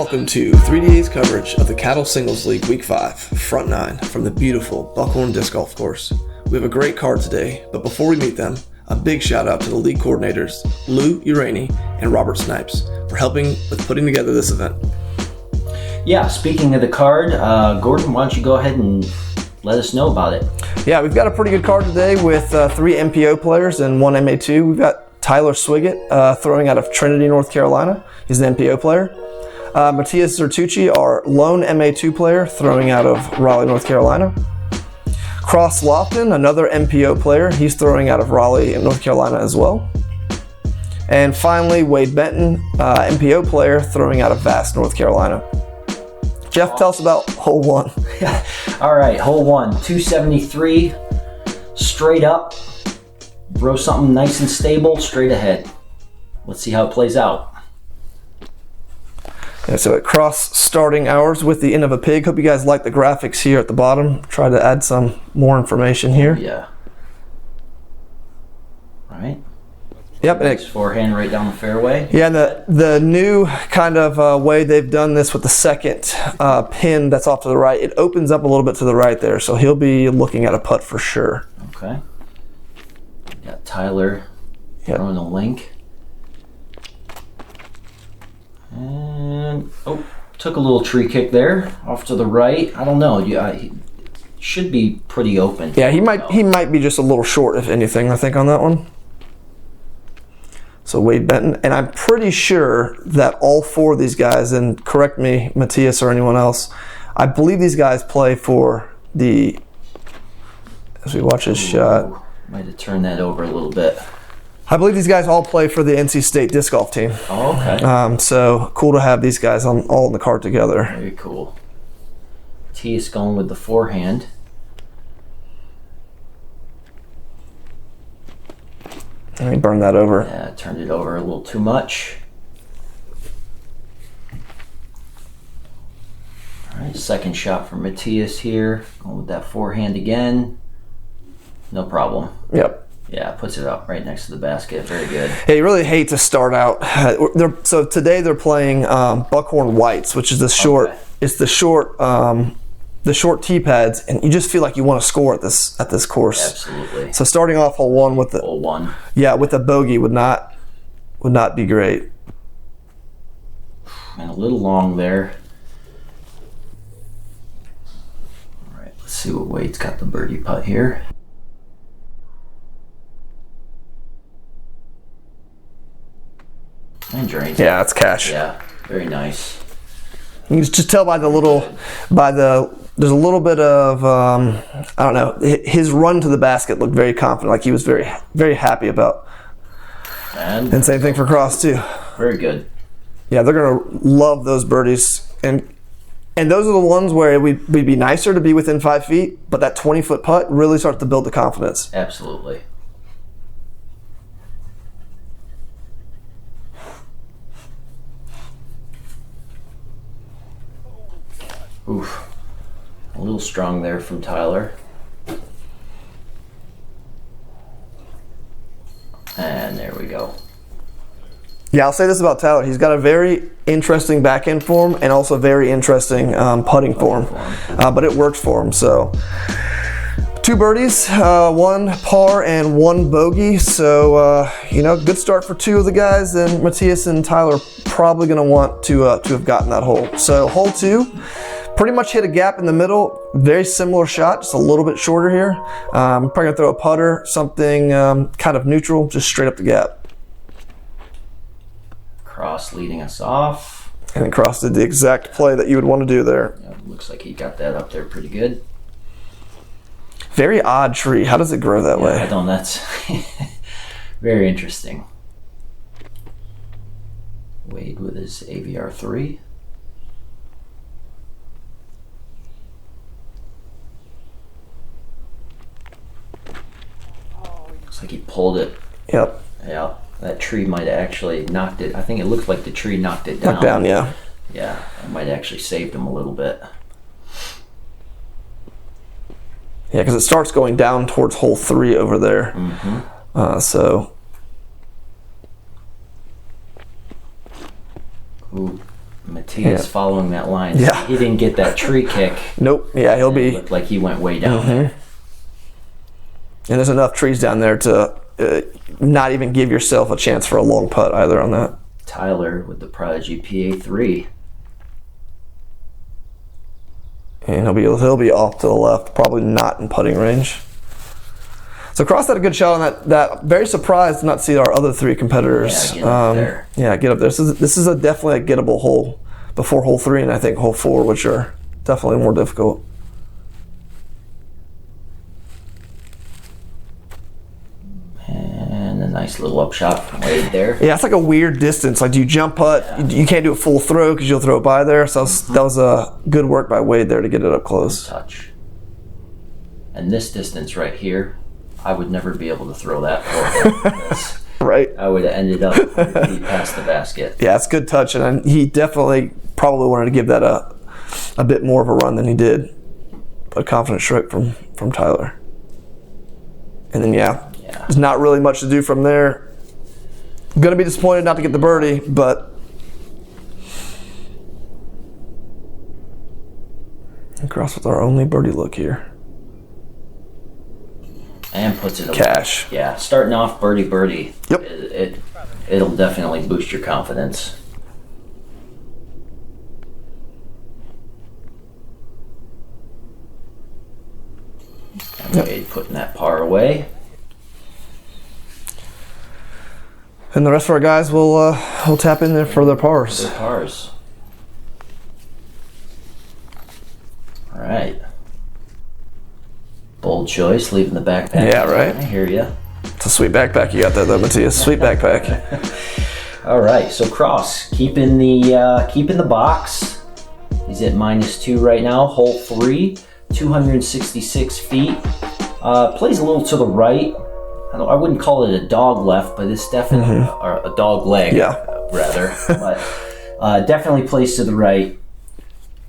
Welcome to 3DA's coverage of the CADL Singles League Week 5, Front 9, from the beautiful Buckhorn Disc Golf Course. We have a great card today, but before we meet them, a big shout out to the league coordinators, Lou Urani and Robert Snipes, for helping with putting together this event. Yeah, speaking of the card, Gordon, why don't you go ahead and let us know about it? Yeah, we've got a pretty good card today with 3 MPO players and 1 MA2. We've got Tyler Swiggett throwing out of Trinity, North Carolina. He's an MPO player. Matthias Zertuche, our lone MA2 player, throwing out of Raleigh, North Carolina. Cross Lofton, another MPO player. He's throwing out of Raleigh, North Carolina as well. And finally, Wade Benton, MPO player, throwing out of Vass, North Carolina. Jeff, tell us about hole 1. All right, hole 1, 273, straight up. Throw something nice and stable, straight ahead. Let's see how it plays out. Yeah, so at cross starting hours with the end of a pig. Hope you guys like the graphics here at the bottom. Try to add some more information here. Yeah. All right. Yep. Nice forehand right down the fairway. Yeah, and the new kind of way they've done this with the second pin that's off to the right, it opens up a little bit to the right there, so he'll be looking at a putt for sure. Okay. Got Tyler throwing a link. And, took a little tree kick there, off to the right. I don't know. He should be pretty open. Yeah, he might be just a little short, if anything, I think, on that one. So Wade Benton, and I'm pretty sure that all 4 of these guys, and correct me, Matthias or anyone else, I believe these guys play for the, as we watch his shot. Might have turned that over a little bit. I believe these guys all play for the NC State disc golf team. Oh, okay. So cool to have these guys all in the card together. Very cool. T is going with the forehand. Let me burn that over. Yeah, turned it over a little too much. All right, second shot from Matthias here. Going with that forehand again. No problem. Yep. Yeah, puts it up right next to the basket. Very good. Yeah, you really hate to start out. So today they're playing Buckhorn Whites, which is the short. Okay. It's the short tee pads, and you just feel like you want to score at this course. Absolutely. So starting off hole 1 with the hole 1. Yeah, with a bogey would not be great. And a little long there. All right, let's see what Wade's got the birdie putt here. And drains. Yeah, that's cash. Yeah, very nice. You can just tell there's a little bit of I don't know, his run to the basket looked very confident, like he was very, very happy about. And same thing for cross too. Very good. Yeah, they're gonna love those birdies, and those are the ones where we'd be nicer to be within 5 feet, but that 20-foot putt really starts to build the confidence. Absolutely. Oof. A little strong there from Tyler. And there we go. Yeah, I'll say this about Tyler. He's got a very interesting backhand form and also very interesting putting form. But it works for him. So 2 birdies, 1 par and 1 bogey. So, good start for 2 of the guys. And Matthias and Tyler probably going to want to have gotten that hole. So hole 2. Pretty much hit a gap in the middle. Very similar shot, just a little bit shorter here. Probably gonna throw a putter, something kind of neutral, just straight up the gap. Cross leading us off. And then Cross did the exact play that you would want to do there. Yeah, looks like he got that up there pretty good. Very odd tree. How does it grow that way? I don't know. That's very interesting. Wade with his AVR 3. Like he pulled it. Yep. Yeah, that tree might have actually knocked it. I think it looked like the tree knocked it down. Knocked down, yeah. Yeah, it might have actually saved him a little bit. Yeah, because it starts going down towards hole 3 over there. Mm-hmm. So. Ooh, Matias following that line. Yeah. He didn't get that tree kick. Nope. Yeah, he'll be. It looked like he went way down there. And there's enough trees down there to not even give yourself a chance for a long putt either on that. Tyler with the Prodigy PA3. And he'll be off to the left, probably not in putting range. So Cross had a good shot on that. Very surprised to not see our other three competitors. Yeah, get up there. Yeah, get up there. This is definitely a gettable hole before hole 3 and I think hole 4, which are definitely more difficult. And a nice little upshot from Wade there. Yeah, it's like a weird distance. Like, do you jump putt? Yeah. You can't do a full throw because you'll throw it by there. So that was a good work by Wade there to get it up close. Touch. And this distance right here, I would never be able to throw that forward. Right. I would have ended up 100 feet past the basket. Yeah, it's good touch, and he definitely probably wanted to give that a bit more of a run than he did. A confident stroke from Tyler. And then there's not really much to do from there. Gonna be disappointed not to get the birdie, but Cross with our only birdie look here. And puts it away. Cash. Yeah, starting off birdie. Yep. It'll definitely boost your confidence. And Wade putting that par away. And the rest of our guys will tap in there for their pars. Their pars. All right. Bold choice, leaving the backpack. Yeah, right. I hear you. It's a sweet backpack you got there, though, Matias. Sweet backpack. All right, so Cross keeping the box. He's at -2 right now. Hole 3, 266 feet. Plays a little to the right. I wouldn't call it a dog left, but it's definitely or a dog leg, rather. But definitely plays to the right.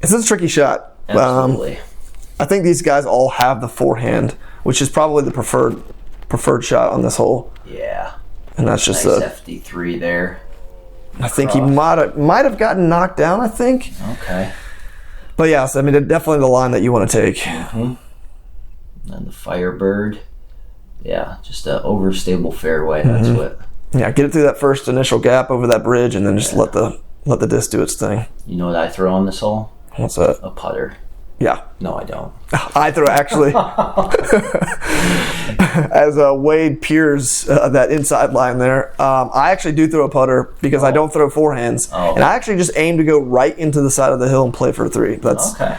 It's a tricky shot. Absolutely. I think these guys all have the forehand, which is probably the preferred shot on this hole. Yeah. And that's just nice FD3 there. I think he might have gotten knocked down, I think. Okay. But yeah, so, I mean, definitely the line that you want to take. And the Firebird. Yeah, just an overstable fairway. That's what. Yeah, get it through that first initial gap over that bridge, and then just let the disc do its thing. You know what I throw on this hole? What's that? A putter. Yeah. No, I don't. I throw actually as Wade peers that inside line there. I actually do throw a putter because I don't throw forehands, and I actually just aim to go right into the side of the hill and play for 3. That's okay.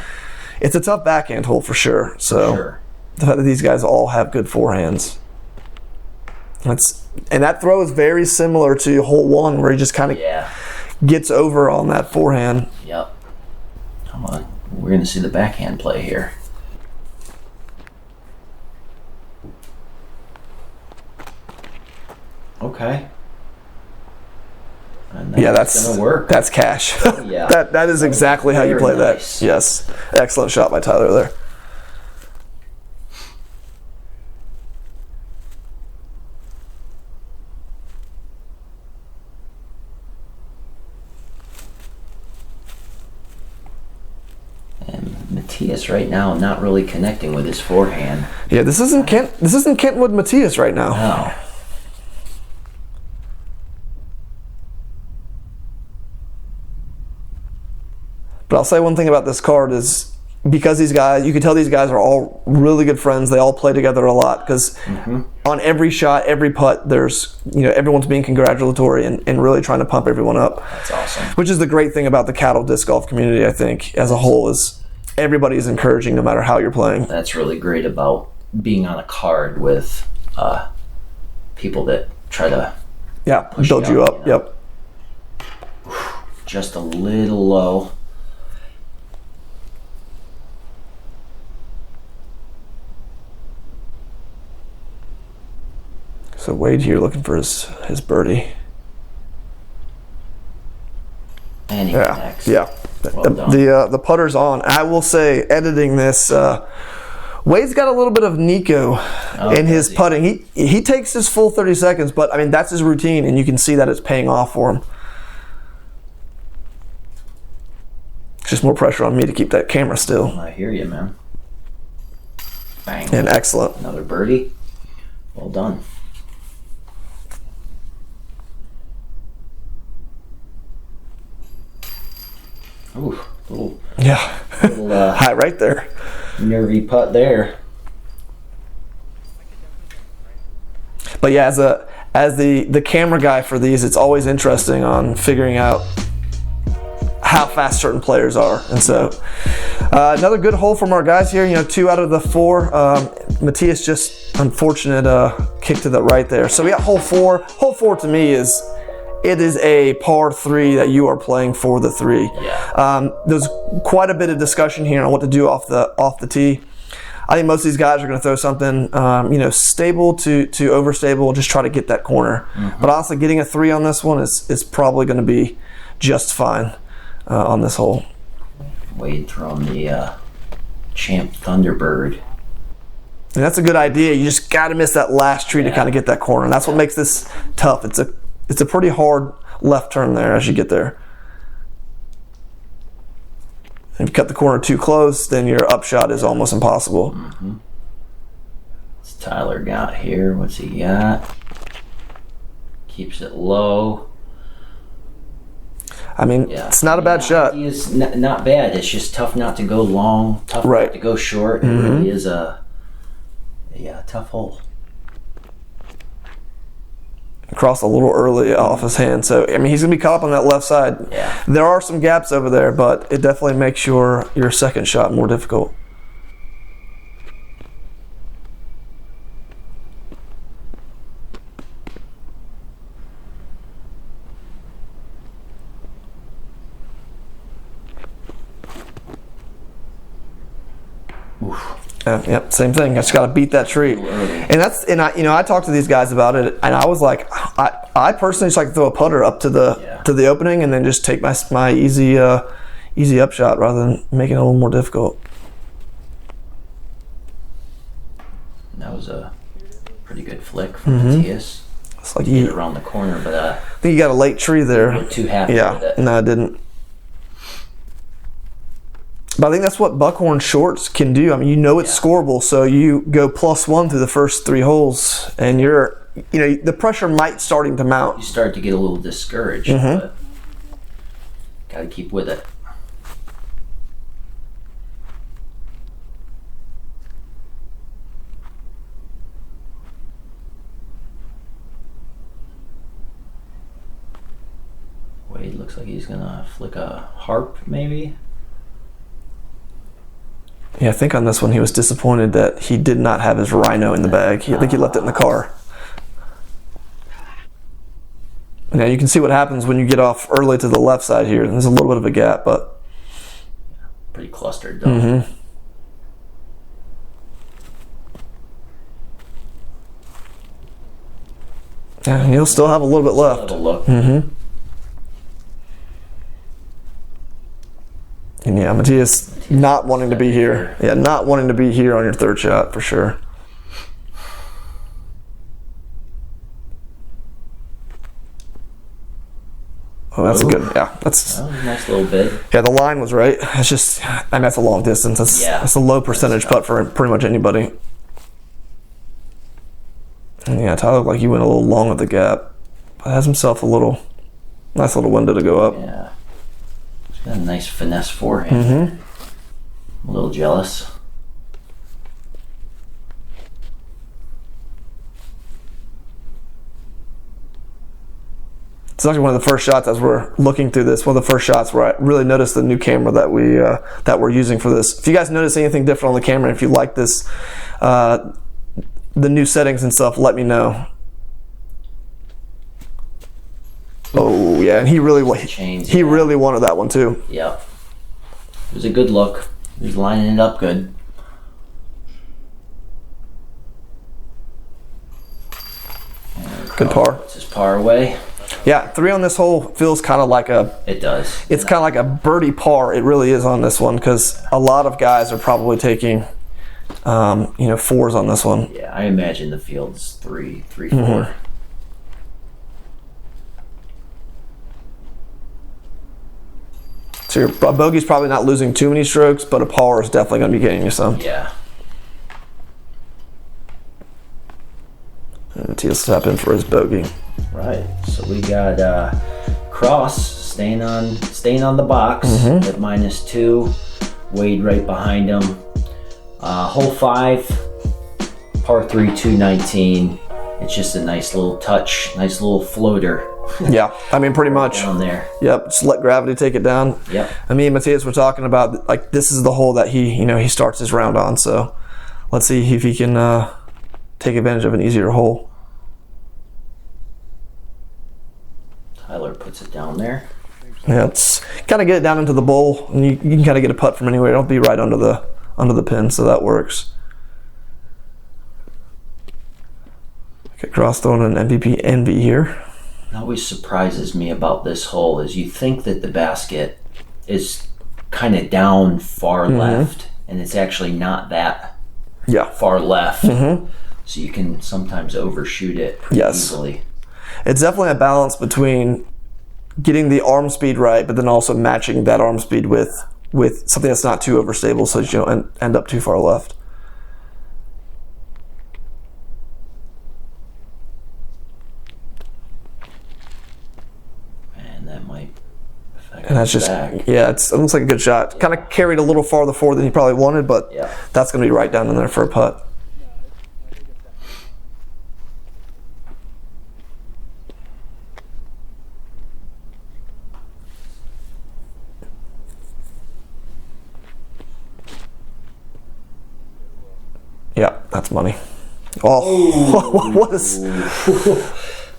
It's a tough backhand hole for sure. So the fact that these guys all have good forehands. And that throw is very similar to hole 1 where he just kind of gets over on that forehand. Yep. Come on. We're going to see the backhand play here. Okay. Yeah, that's gonna work. That's cash. Yeah. that is exactly how you play nice. that. Yes. Excellent shot by Tyler there. Matias right now not really connecting with his forehand. Yeah, this isn't Kentwood Matias right now. No. But I'll say one thing about this card is because these guys, you can tell these guys are all really good friends. They all play together a lot because on every shot, every putt, there's, everyone's being congratulatory and really trying to pump everyone up. That's awesome. Which is the great thing about the CADL disc golf community, I think, as a whole, is everybody is encouraging no matter how you're playing. That's really great about being on a card with people that try to build you up. Yep. Just a little low. So Wade here looking for his birdie. And he connects. Yeah. Well done. The putter's on. I will say, editing this, Wade's got a little bit of Nico in his putting. He takes his full 30 seconds, but I mean that's his routine, and you can see that it's paying off for him. just more pressure on me to keep that camera still. I hear you, man. Bang. And excellent. Another birdie. Well done. Ooh, little high right there. Nervy putt there. But yeah, as the camera guy for these, it's always interesting on figuring out how fast certain players are. And so another good hole from our guys here. 2 out of the 4. Matthias just unfortunate kick to the right there. So we got hole 4. Hole 4 to me is a par 3 that you are playing for the 3. Yeah. There's quite a bit of discussion here on what to do off the tee. I think most of these guys are going to throw something, stable to overstable, just try to get that corner. Mm-hmm. But honestly, getting a 3 on this one is probably going to be just fine on this hole. Wade throwing the Champ Thunderbird. And that's a good idea. You just got to miss that last tree to kind of get that corner. And that's what makes this tough. It's a pretty hard left turn there as you get there. If you cut the corner too close, then your upshot is almost impossible. Mm-hmm. What's Tyler got here? What's he got? Keeps it low. I mean, it's not a bad shot. He is not bad. It's just tough not to go long, tough not to go short. It really is a tough hole. Crossed a little early off his hand, so I mean he's gonna be caught up on that left side. Yeah. There are some gaps over there, but it definitely makes your second shot more difficult. Oof. Yep, same thing. I just got to beat that tree, and I talked to these guys about it, and I was like, I personally just like to throw a putter up to the opening, and then just take my easy upshot rather than making it a little more difficult. That was a pretty good flick from Matthias. It's like Get around the corner, but I think you got a late tree there. You're too happy with it. No, I didn't. But I think that's what Buckhorn shorts can do. I mean, it's scoreable, so you go +1 through the first 3 holes, and the pressure might starting to mount. You start to get a little discouraged, but got to keep with it. Wade looks like he's gonna flick a harp, maybe. Yeah, I think on this one he was disappointed that he did not have his Rhino in the bag. I think he left it in the car. Now you can see what happens when you get off early to the left side here. There's a little bit of a gap, but pretty clustered though. Yeah, and he'll still have a little bit left. Have a look. And yeah, Matthias not wanting to be here. Yeah, not wanting to be here on your 3rd shot for sure. Oh, that's a good. Yeah, that's a nice little bit. Yeah, the line was right. It's just, that's a long distance. That's a low percentage putt for pretty much anybody. And yeah, Tyler looked like he went a little long at the gap, but has himself a nice little window to go up. Yeah. Got a nice finesse forehand. I'm a little jealous. It's actually one of the first shots as we're looking through this. One of the first shots where I really noticed the new camera that we're using for this. If you guys notice anything different on the camera, if you like this, the new settings and stuff, let me know. Oh yeah, and he really wanted that one too. Yeah, it was a good look. He was lining it up good. Good par. It's his par away. Yeah, 3 on this hole feels kind of like It does. It's kind of like a birdie par. It really is on this one because a lot of guys are probably taking, 4s on this one. Yeah, I imagine the field's 3, 4. So a bogey's probably not losing too many strokes, but a par is definitely going to be getting you some. Yeah. And Matias tap in for his bogey. Right. So we got Cross staying on the box at -2. Wade right behind him. Hole 5, par 3, 219. It's just a nice little touch, nice little floater. Yeah, I mean, pretty much. Down there. Yep, just let gravity take it down. Yep. I mean, Matias, we're talking about, like, this is the hole that he starts his round on. So let's see if he can take advantage of an easier hole. Tyler puts it down there. Yeah, it's kind of get it down into the bowl, and you can kind of get a putt from anywhere. It'll be right under the pin, so that works. Okay, Cross throwing an MVP envy here. What always surprises me about this hole is you think that the basket is kind of down far left, and it's actually not that far left. So you can sometimes overshoot it easily. It's definitely a balance between getting the arm speed right, but then also matching that arm speed with something that's not too overstable, so you don't end up too far left. And that might affect And that's just it looks like a good shot. Kind of carried a little farther forward than he probably wanted, but that's going to be right down in there for a putt. Yeah, that's money. Oh, what is...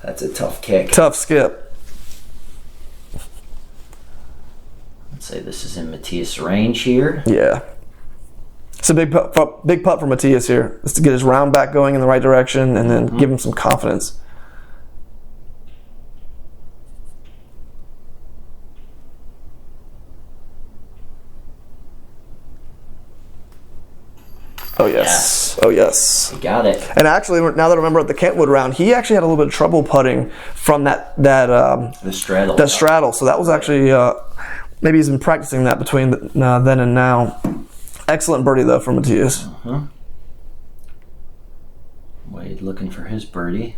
That's a tough kick. Tough skip. Let's say this is in Matias' range here. Yeah. It's a big putt for Matias here. Just to get his round back going in the right direction and then give him some confidence. Oh, yes. Oh, yes. You got it. And actually, now that I remember at the Kentwood round, he actually had a little bit of trouble putting from the straddle. The straddle. So that was actually, maybe he's been practicing that between then and now. Excellent birdie, though, for Matias. Wade looking for his birdie.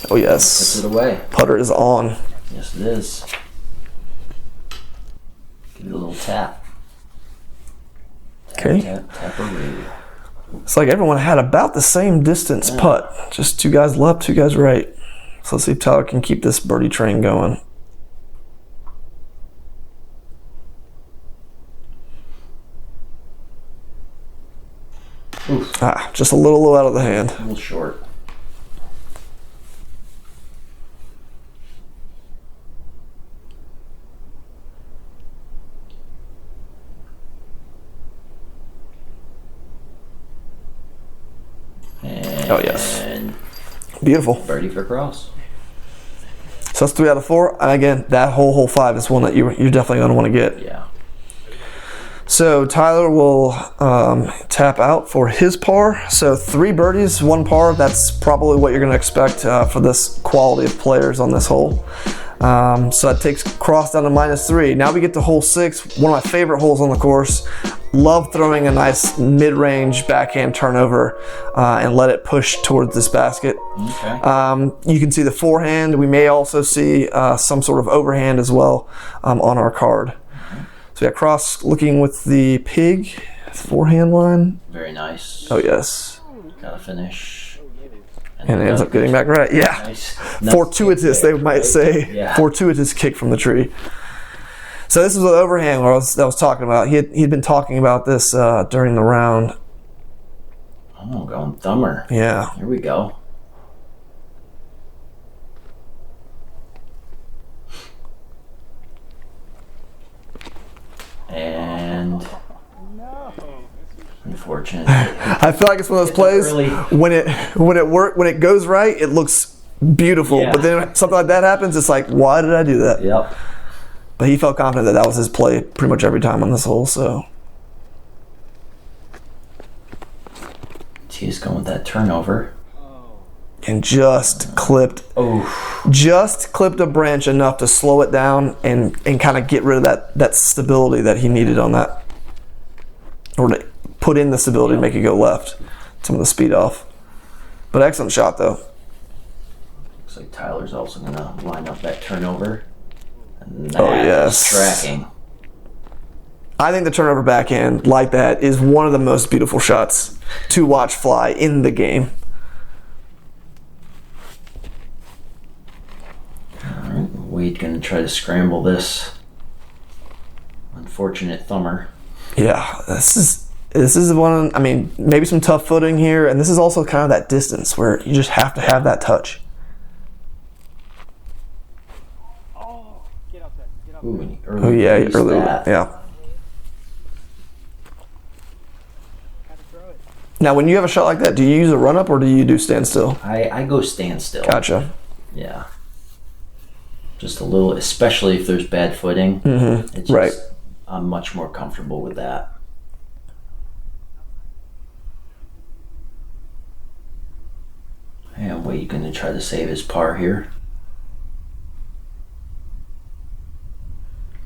Oh, yes. Puts it away. Putter is on. Yes, it is. Give it a little tap. Okay. Tap over. It's like everyone had about the same distance putt. Just two guys left, two guys right. So let's see if Tyler can keep this birdie train going. Oof. Just a little low out of the hand. A little short. Oh, yes. Beautiful. Birdie for Cross. So that's 3 out of 4. And again, that hole 5 is one that you're definitely going to want to get. Yeah. So Tyler will tap out for his par. So 3 birdies, 1 par. That's probably what you're going to expect for this quality of players on this hole. So that takes Cross down to -3. Now we get to hole 6, one of my favorite holes on the course. Love throwing a nice mid-range backhand turnover and let it push towards this basket. Okay. You can see the forehand. We may also see some sort of overhand as well on our card. So yeah, Cross looking with the pig forehand line. Very nice. Oh, yes. Gotta finish. And it ends up getting back right. Yeah. Nice. Fortuitous, they might say. Yeah. Fortuitous kick from the tree. So this is the overhand where I was talking about. He'd been talking about this during the round. Oh, going thumber. Yeah. Here we go. And unfortunate. I feel like it's one of those plays when it goes right, it looks beautiful. Yeah. But then something like that happens, it's like, why did I do that? Yep. But he felt confident that that was his play pretty much every time on this hole. So Matthias going with that turnover. And just clipped a branch enough to slow it down and kind of get rid of that stability that he needed on that. Or to put in the stability to make it go left. Some of the speed off. But excellent shot, though. Looks like Tyler's also going to line up that turnover. And that yes. is tracking. I think the turnover backhand like that is one of the most beautiful shots to watch fly in the game. Wade going to try to scramble this unfortunate thumber. Yeah, this is one. I mean, maybe some tough footing here, and this is also kind of that distance where you just have to have that touch. Oh, get up there! Early. Yeah. Now, when you have a shot like that, do you use a run up or do you do standstill? I go standstill. Gotcha. Yeah. Just a little, especially if there's bad footing. Mm-hmm. Right. I'm much more comfortable with that. And Wade going to try to save his par here.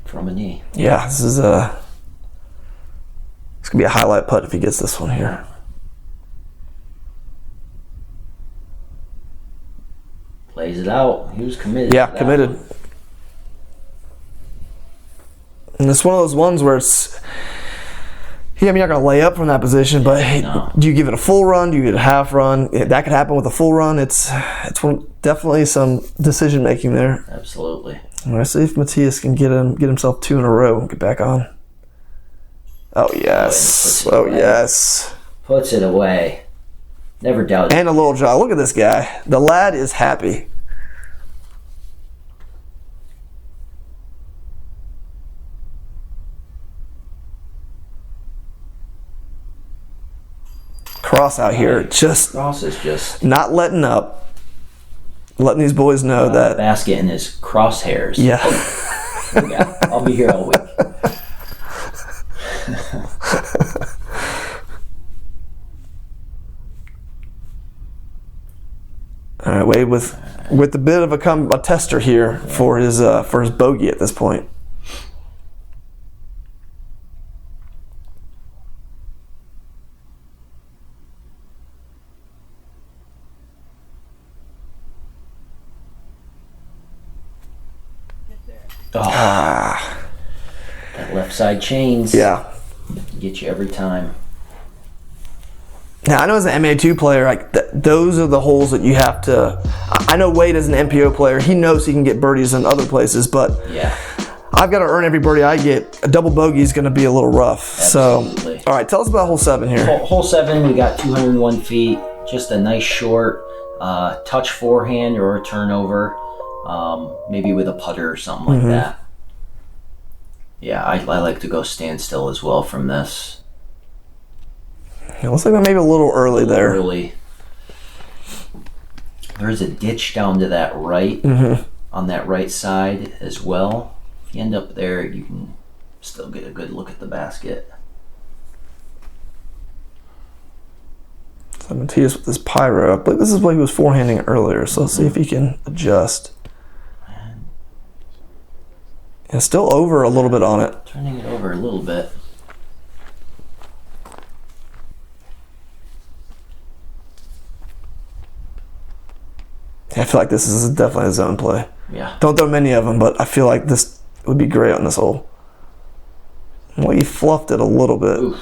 From a knee. Yeah, this is it's gonna be a highlight putt if he gets this one here. Plays it out. He was committed. Yeah, committed. And it's one of those ones where it's, yeah, I mean, you're not going to lay up from that position, but do you give it a full run? Do you give it a half run? That could happen with a full run. It's definitely some decision making there. Absolutely. Let's see if Matthias can get himself 2 in a row and get back on. Oh, yes. Oh, yes. Puts it away. Never doubted. And a little jog. Look at this guy. The lad is happy. Cross out here. Cross is just not letting up. Letting these boys know that. Basket in his crosshairs. Yeah. I'll be here all week. All right, Wade with a bit of a tester here for his bogey at this point. That left side chains. Yeah. Get you every time. Now, I know as an MA2 player, like those are the holes that you have to. I know Wade as an MPO player, he knows he can get birdies in other places, but yeah, I've got to earn every birdie I get. A double bogey is going to be a little rough. Absolutely. So, all right, tell us about hole 7 here. Hole 7, we got 201 feet. Just a nice short touch forehand or a turnover, maybe with a putter or something like that. Yeah, I like to go standstill as well from this. It looks like maybe a little early there. Early. There's a ditch down to that right, on that right side as well. If you end up there, you can still get a good look at the basket. So Matthias with this pyro. I believe this is what he was forehanding earlier, so let's see if he can adjust. Yeah, still over a little bit on it. Turning it over a little bit. I feel like this is definitely a zone play. Yeah. Don't throw many of them, but I feel like this would be great on this hole. Well, he fluffed it a little bit. Oof.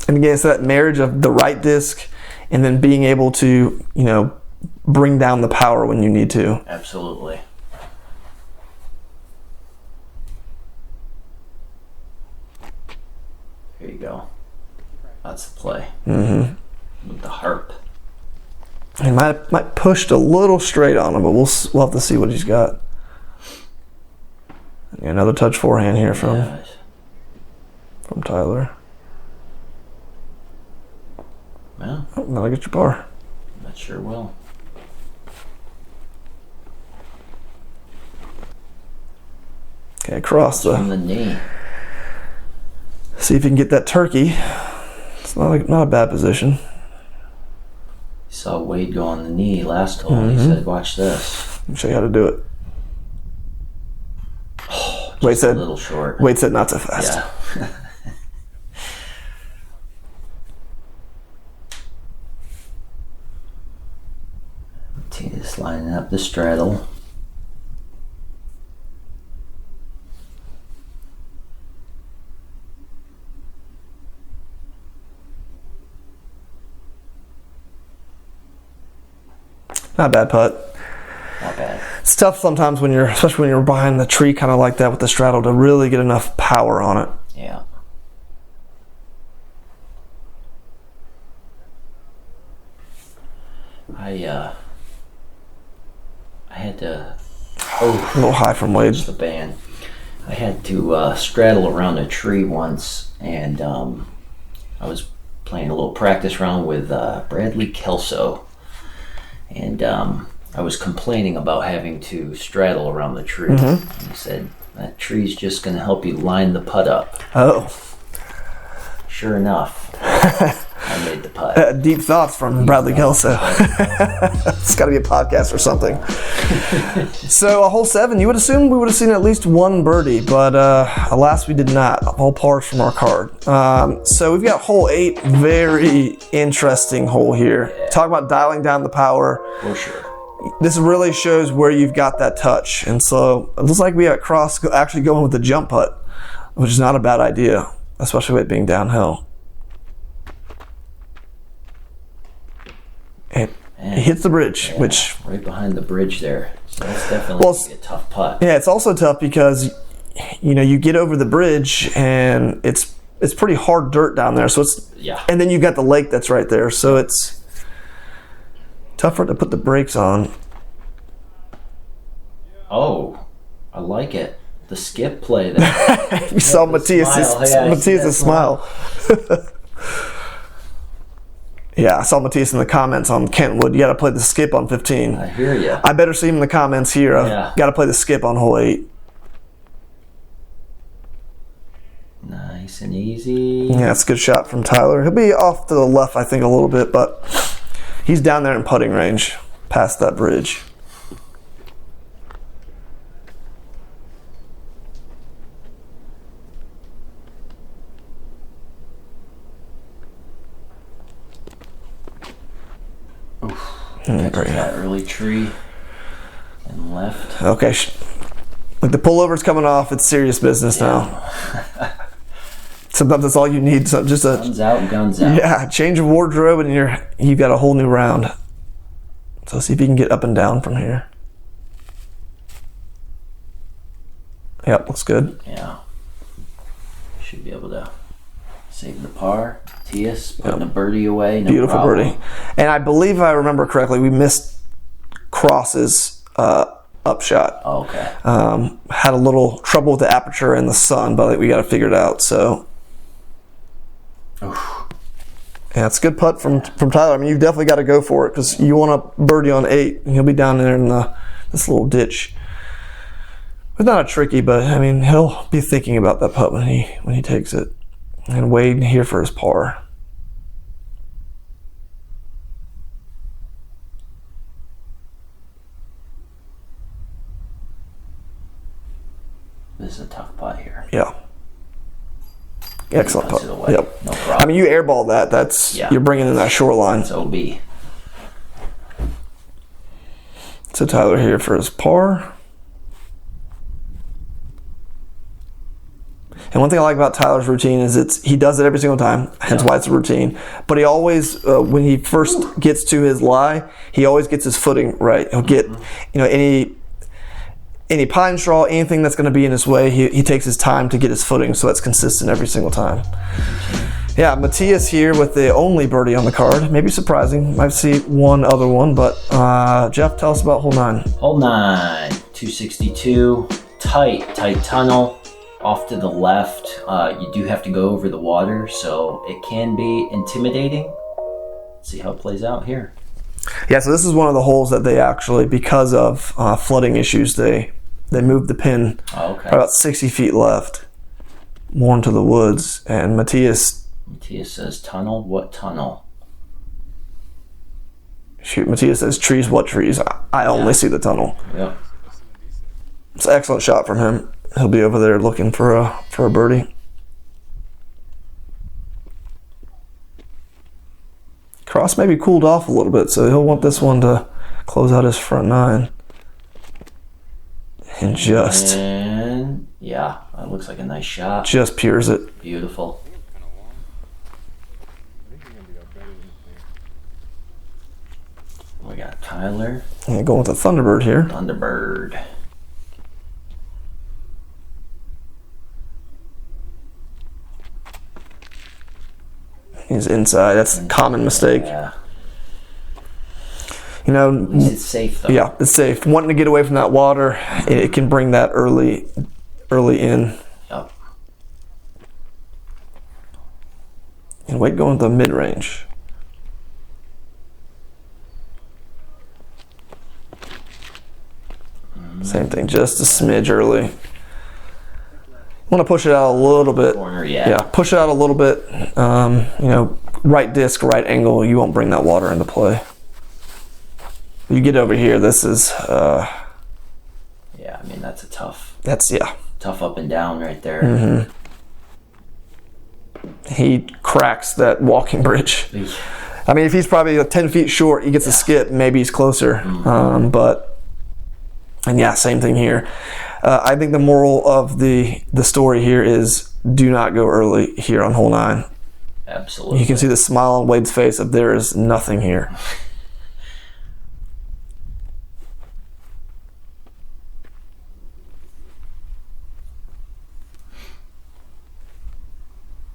And again, it's that marriage of the right disc and then being able to, bring down the power when you need to. Absolutely. Here you go. That's the play. With the harp. He might pushed a little straight on him, but we'll have to see what he's got. Yeah, another touch forehand here from Tyler. Well, that'll get your par. That sure will. Okay, across from the knee. See if you can get that turkey. It's not a bad position. You saw Wade go on the knee last hole. He said, watch this. Let me show you how to do it. Wade said, a little short. Wade said not so fast. Yeah. Just lining up the straddle. Not a bad putt. Not bad. It's tough sometimes especially when you're behind the tree kind of like that with the straddle, to really get enough power on it. Yeah. I had to. A little high from Wade. The band. I had to straddle around a tree once, and I was playing a little practice round with Bradley Kelso, and I was complaining about having to straddle around the tree. And he said, that tree's just going to help you line the putt up. Oh. Sure enough, I made the putt. Deep thoughts from Bradley Kelso. It's got to be a podcast or something. So a hole 7, you would assume we would have seen at least one birdie, but alas we did not. All pars from our card. So we've got hole 8, very interesting hole here. Yeah. Talk about dialing down the power. For sure. This really shows where you've got that touch. And so it looks like we got Cross actually going with the jump putt, which is not a bad idea, especially with it being downhill. And he hits the bridge, which... Right behind the bridge there. So that's definitely a tough putt. Yeah, it's also tough because, you get over the bridge and it's pretty hard dirt down there. So it's... Yeah. And then you've got the lake that's right there. So it's tougher to put the brakes on. Oh, I like it. The skip play there. You saw Matthias's smile. Yeah, I saw Matthias in the comments on Kentwood. You got to play the skip on 15. I hear you. I better see him in the comments here. Yeah. Got to play the skip on hole 8. Nice and easy. Yeah, it's a good shot from Tyler. He'll be off to the left, I think, a little bit, but he's down there in putting range, past that bridge. Catches that early tree and left. Okay, like the pullover's coming off. It's serious business now. Sometimes that's all you need. So just guns out, guns out. Yeah, change of wardrobe, and you've got a whole new round. So see if you can get up and down from here. Yep, looks good. Yeah, should be able to save the par. Matthias putting a birdie away. No Beautiful problem. birdie. And I believe I remember correctly, we missed Cross's upshot. Oh, okay. Had a little trouble with the aperture and the sun, but I think we got it figured out. So, Oof. Yeah, it's a good putt from Tyler. I mean, you've definitely got to go for it because you want a birdie on 8, and he'll be down there in this little ditch. It's not a tricky, but I mean, he'll be thinking about that putt when he takes it. And Wade here for his par. This is a tough putt here. Yeah. Excellent putt. Yep. No problem. I mean, you airball that. That's You're bringing in that shoreline. It's OB. So Tyler here for his par. And one thing I like about Tyler's routine is he does it every single time, hence why it's a routine. But he always, when he first gets to his lie, he always gets his footing right. He'll get, any pine straw, anything that's going to be in his way, he takes his time to get his footing, so it's consistent every single time. Yeah, Matthias here with the only birdie on the card. Maybe surprising. Might see one other one, but Jeff, tell us about hole 9. Hole 9, 262, tight tunnel. Off to the left, you do have to go over the water, so it can be intimidating. Let's see how it plays out here. Yeah, so this is one of the holes that they actually, because of flooding issues, they moved the pin about 60 feet left. more into the woods. And Matthias says tunnel. What tunnel? Shoot, Matthias says trees. What trees? I only see the tunnel. Yep. It's an excellent shot from him. He'll be over there looking for a birdie. Cross maybe cooled off a little bit, so he'll want this one to close out his front nine. And yeah, that looks like a nice shot. Just pures it. Beautiful. We got Tyler. Yeah, going with the Thunderbird here. Thunderbird. He's inside. That's a common mistake. Yeah. You know, At least it's safe though. Yeah, it's safe. Wanting to get away from that water, it can bring that early in. Yep. And Wade going to the mid-range. Same thing, just a smidge early. Want to push it out a little bit. Corner, yeah. Yeah, push it out a little bit. You know, right disc, right angle, you won't bring that water into play. You get over here, this is... yeah, I mean, that's a tough... Tough up and down right there. Mm-hmm. He cracks that walking bridge. I mean, if he's probably 10 feet short, he gets a skip, maybe he's closer. Mm-hmm. And yeah, same thing here. I think the moral of the story here is do not go early here on hole 9. Absolutely. You can see the smile on Wade's face of there is nothing here.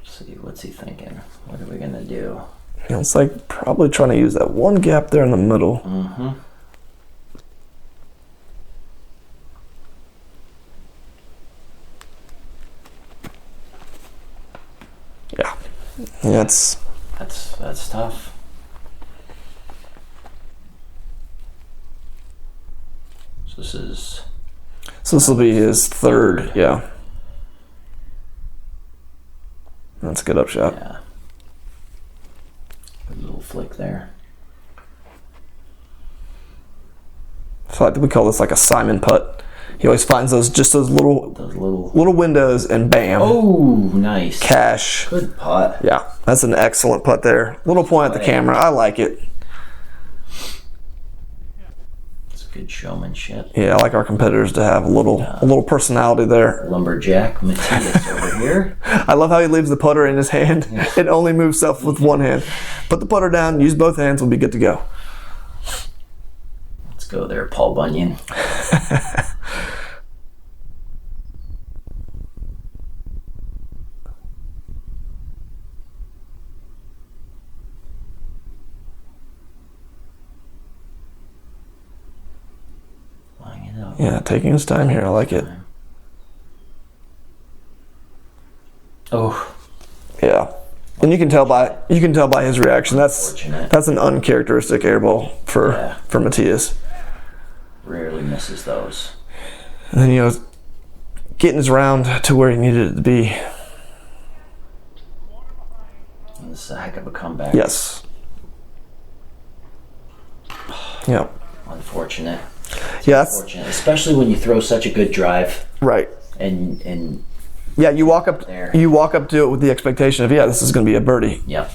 See, what's he thinking? What are we gonna do? You know, it's like probably trying to use that one gap there in the middle. Mm-hmm. Yeah, that's tough. So this will be his third. Yeah, that's a good upshot. Yeah, good little flick there. So we call this like a Simon putt. He always finds those little windows and bam. Oh, nice. Cash. Good putt. Yeah, that's an excellent putt there. Little point at the camera. I like it. It's good showmanship. Yeah, I like our competitors to have a little personality there. Lumberjack Matthias over here. I love how he leaves the putter in his hand. It only moves stuff with one hand. Put the putter down, use both hands, we'll be good to go. Let's go there, Paul Bunyan. Yeah, taking his time here. I like it. Oh. Yeah. And you can tell by his reaction. That's an uncharacteristic air ball for Matthias. Rarely misses those. And then, you know, getting his round to where he needed it to be. And this is a heck of a comeback. Yes. Yeah. Unfortunate. Yeah, especially when you throw such a good drive. Right. And yeah, you walk up to it with the expectation of this is going to be a birdie. Yep.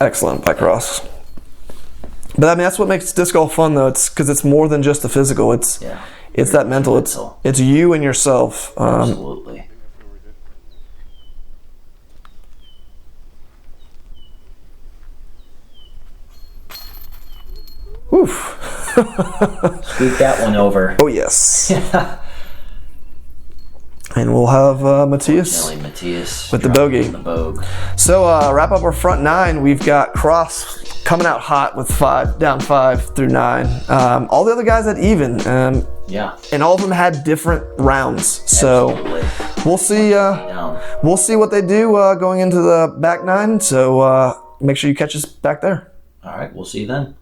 Excellent by Cross. But I mean, that's what makes disc golf fun, though. It's because it's more than just the physical. It's that mental. It's you and yourself. Absolutely. Oof. Scoot that one over. Oh, yes. And we'll have Matthias with the bogey. So wrap up our front 9. We've got Cross coming out hot with 5, down 5 through 9. All the other guys had even. And all of them had different rounds. So we'll see. We'll see what they do going into the back 9. So make sure you catch us back there. All right, we'll see you then.